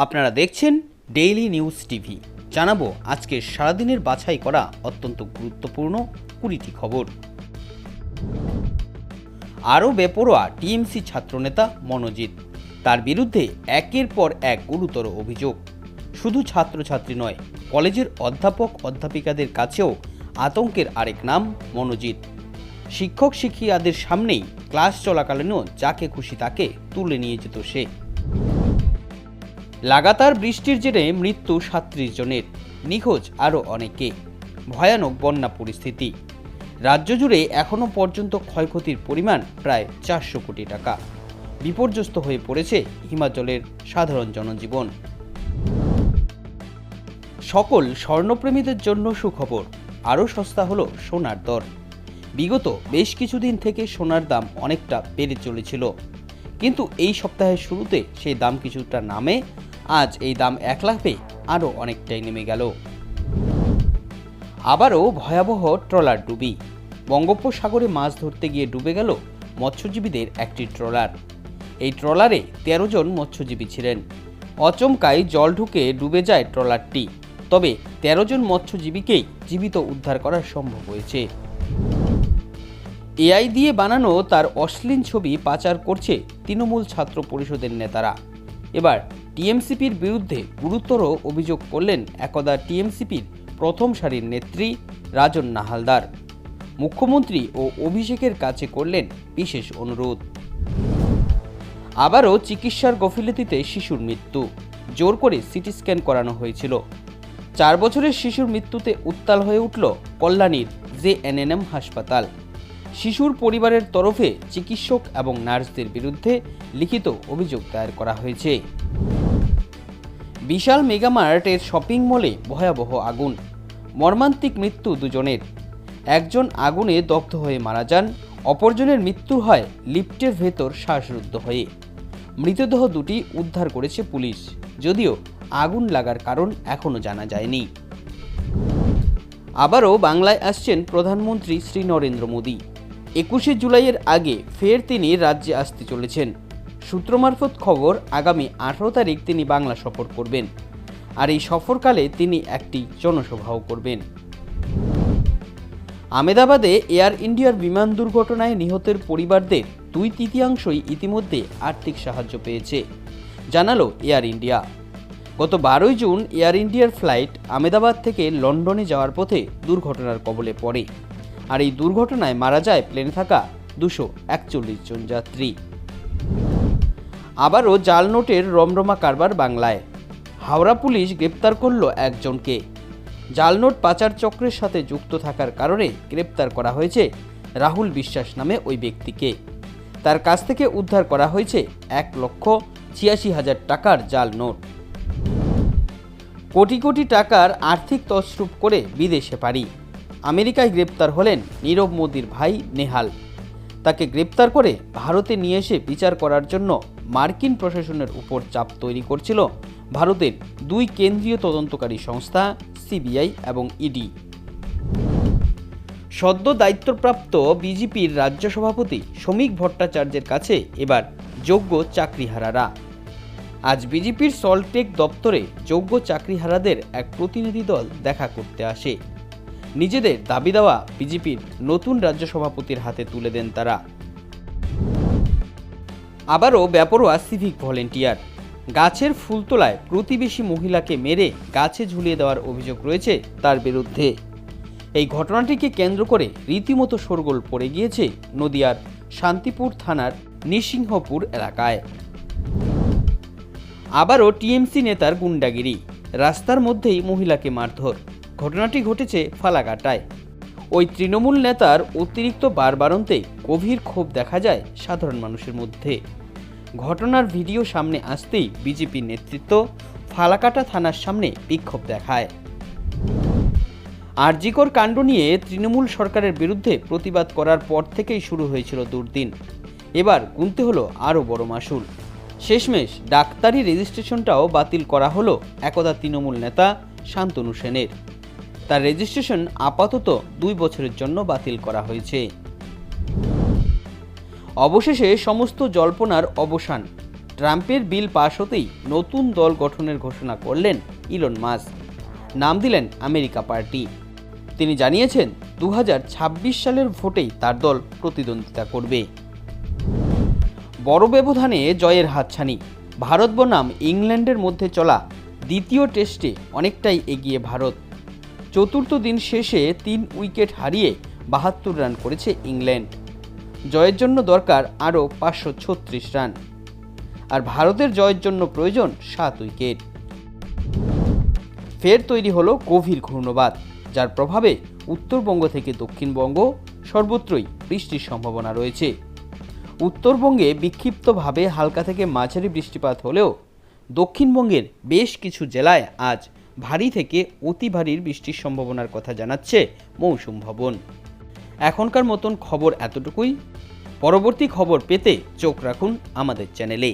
আপনারা দেখছেন daily news TV. জানাবো আজকের সারাদিনের বাছাই করা অত্যন্ত গুরুত্বপূর্ণ 20টি খবর। আরও বেপরোয়া টিএমসি ছাত্রনেতা মনোজিৎ, তার বিরুদ্ধে একের পর এক গুরুতর অভিযোগ। শুধু ছাত্রছাত্রী নয়, কলেজের অধ্যাপক অধ্যাপিকাদের কাছেও আতঙ্কের আরেক নাম মনোজিৎ। শিক্ষক শিক্ষিকাদের সামনেই ক্লাস চলাকালীনও যাকে খুশি তাকে তুলে নিয়ে যেত সে। লাগাতার বৃষ্টির জেরে মৃত্যু 37 জনের, নিখোঁজ আরও অনেকে। ভয়ানক বন্যা পরিস্থিতি, রাজ্য জুড়ে এখনও পর্যন্ত ক্ষয়ক্ষতির পরিমাণ প্রায় 400 কোটি টাকা। বিপর্যস্ত হয়ে পড়েছে হিমাচলের সাধারণ জনজীবন। সকল স্বর্ণপ্রেমীদের জন্য সুখবর, আরও সস্তা হলো সোনার দর। বিগত বেশ কিছুদিন থেকে সোনার দাম অনেকটা বেড়ে চলেছিল, কিন্তু এই সপ্তাহের শুরুতে সেই দাম কিছুটা নামে আজ এই দাম 1 লাখে আরও অনেকটাই নেমে গেল। আবারও ভয়াবহ ট্রলার ডুবি। বঙ্গোপসাগরে মাছ ধরতে গিয়ে ডুবে গেল মৎস্যজীবীদের একটি ট্রলার। এই ট্রলারে 13 জন মৎস্যজীবী ছিলেন। অচমকায় জল ঢুকে ডুবে যায় ট্রলারটি, তবে 13 জন মৎস্যজীবীকেই জীবিত উদ্ধার করা সম্ভব হয়েছে। এআই দিয়ে বানানো তার অশ্লীল ছবি পাচার করছে তৃণমূল ছাত্র পরিষদের নেতারা। এবার টিএমসিপির বিরুদ্ধে গুরুতর অভিযোগ করলেন একদা টিএমসিপির প্রথম সারির নেত্রী রাজন্না হালদার। মুখ্যমন্ত্রী ও অভিষেকের কাছে করলেন বিশেষ অনুরোধ। আবারও চিকিৎসার গাফিলতিতে শিশুর মৃত্যু, জোর করে সিটি স্ক্যান করানো হয়েছিল। 4 বছরের শিশুর মৃত্যুতে উত্তাল হয়ে উঠল কল্যাণীর জেএনএম হাসপাতাল। শিশুর পরিবারের তরফে চিকিৎসক এবং নার্সদের বিরুদ্ধে লিখিত অভিযোগ দায়ের করা হয়েছে। বিশাল মেগামার্টের শপিং মলে ভয়াবহ আগুন, মর্মান্তিক মৃত্যু 2 জনের। একজন আগুনে দগ্ধ হয়ে মারা যান, অপরজনের মৃত্যু হয় লিফটের ভেতর শ্বাসরুদ্ধ হয়ে। মৃতদেহ দুটি উদ্ধার করেছে পুলিশ, যদিও আগুন লাগার কারণ এখনও জানা যায়নি। আবারও বাংলায় আসছেন প্রধানমন্ত্রী শ্রী নরেন্দ্র মোদী। 21শে জুলাইয়ের আগে ফের তিনি রাজ্যে আসতে চলেছেন। সূত্র মারফত খবর, আগামী 18 তারিখ তিনি বাংলা সফর করবেন, আর এই সফরকালে তিনি একটি জনসভাও করবেন। আহমেদাবাদে এয়ার ইন্ডিয়ার বিমান দুর্ঘটনায় নিহতের পরিবারদের 2/3 ইতিমধ্যে আর্থিক সাহায্য পেয়েছে, জানালো এয়ার ইন্ডিয়া। গত 12 জুন এয়ার ইন্ডিয়ার ফ্লাইট আহমেদাবাদ থেকে লন্ডনে যাওয়ার পথে দুর্ঘটনার কবলে পড়ে, আর এই দুর্ঘটনায় মারা যায় প্লেনে থাকা 241 জন যাত্রী। আবারও জাল নোটের রমরমা কারবার বাংলায়। হাওড়া পুলিশ গ্রেপ্তার করল একজনকে। জাল নোট পাচার চক্রের সাথে যুক্ত থাকার কারণে গ্রেপ্তার করা হয়েছে রাহুল বিশ্বাস নামে ওই ব্যক্তিকে। তার কাছ থেকে উদ্ধার করা হয়েছে 1,86,000 টাকার জাল নোট। কোটি কোটি টাকার আর্থিক তছরূপ করে বিদেশে পাড়ি। আমেরিকায় গ্রেপ্তার হলেন নীরব মোদীর ভাই নেহাল। তাকে গ্রেপ্তার করে ভারতে নিয়ে এসে বিচার করার জন্য মার্কিন প্রশাসনের উপর চাপ তৈরি করছিল ভারতের 2 কেন্দ্রীয় তদন্তকারী সংস্থা সিবিআই এবং ইডি। সদ্য দায়িত্বপ্রাপ্ত বিজেপির রাজ্য সভাপতি শ্রমিক ভট্টাচার্যের কাছে এবার যোগ্য চাকরিহারারা। আজ বিজেপির সল্টটেক দপ্তরে যোগ্য চাকরিহারাদের এক প্রতিনিধি দল দেখা করতে আসে। নিজেদের দাবি দেওয়া বিজেপির নতুন রাজ্য সভাপতির হাতে তুলে দেন তারা। আবারও বেপরোয়া সিভিক ভলেন্টিয়ার। গাছের ফুল তোলায় প্রতিবেশী মহিলাকে মেরে গাছে ঝুলিয়ে দেওয়ার অভিযোগ রয়েছে তার বিরুদ্ধে। এই ঘটনাটিকে কেন্দ্র করে রীতিমতো শোরগোল পড়ে গিয়েছে নদিয়ার শান্তিপুর থানার নৃসিংহপুর এলাকায়। আবারও টিএমসি নেতার গুন্ডাগিরি, রাস্তার মধ্যেই মহিলাকে মারধর। ঘটনাটি ঘটেছে ফালাকাটায়। ওই তৃণমূল নেতার অতিরিক্ত বাড়বাড়ন্তে গভীর ক্ষোভ দেখা যায় সাধারণ মানুষের মধ্যে। ঘটনার ভিডিও সামনে আসতেই বিজেপি নেতৃত্ব ফালাকাটা থানার সামনে বিক্ষোভ দেখায়। আরজিকর কাণ্ড নিয়ে তৃণমূল সরকারের বিরুদ্ধে প্রতিবাদ করার পর থেকেই শুরু হয়েছিল দুর্দিন। এবার গুনতে হলো আরও বড় মাশুল। শেষমেশ ডাক্তারি রেজিস্ট্রেশনটাও বাতিল করা হলো একদা তৃণমূল নেতা শান্তনু সেনের। তার রেজিস্ট্রেশন আপাতত 2 বছরের জন্য বাতিল করা হয়েছে। অবশেষে সমস্ত জল্পনার অবসান। ট্রাম্পের বিল পাশ হতেই নতুন দল গঠনের ঘোষণা করলেন ইলন মাস্ক। নাম দিলেন আমেরিকা পার্টি। তিনি জানিয়েছেন 2026 সালের ভোটেই তার দল প্রতিদ্বন্দ্বিতা করবে। বড় ব্যবধানে জয়ের হাতছানি। ভারত বনাম ইংল্যান্ডের মধ্যে চলা দ্বিতীয় টেস্টে অনেকটাই এগিয়ে ভারত। চতুর্থ দিন শেষে 3 উইকেট হারিয়ে 72 রান করেছে ইংল্যান্ড। জয়ের জন্য দরকার আরও 536 রান, আর ভারতের জয়ের জন্য প্রয়োজন 7 উইকেট। ফের তৈরি হলো গভীর ঘূর্ণবাত, যার প্রভাবে উত্তরবঙ্গ থেকে দক্ষিণবঙ্গ সর্বত্রই বৃষ্টির সম্ভাবনা রয়েছে। উত্তরবঙ্গে বিক্ষিপ্তভাবে হালকা থেকে মাঝারি বৃষ্টিপাত হলেও দক্ষিণবঙ্গের বেশ কিছু জেলায় আজ ভারী থেকে অতি ভারী বৃষ্টির সম্ভাবনার কথা জানাচ্ছে মৌসুম ভবন। এখনকার মতন খবর এতটুকুই। পরবর্তী খবর পেতে চোখ রাখুন আমাদের চ্যানেলে।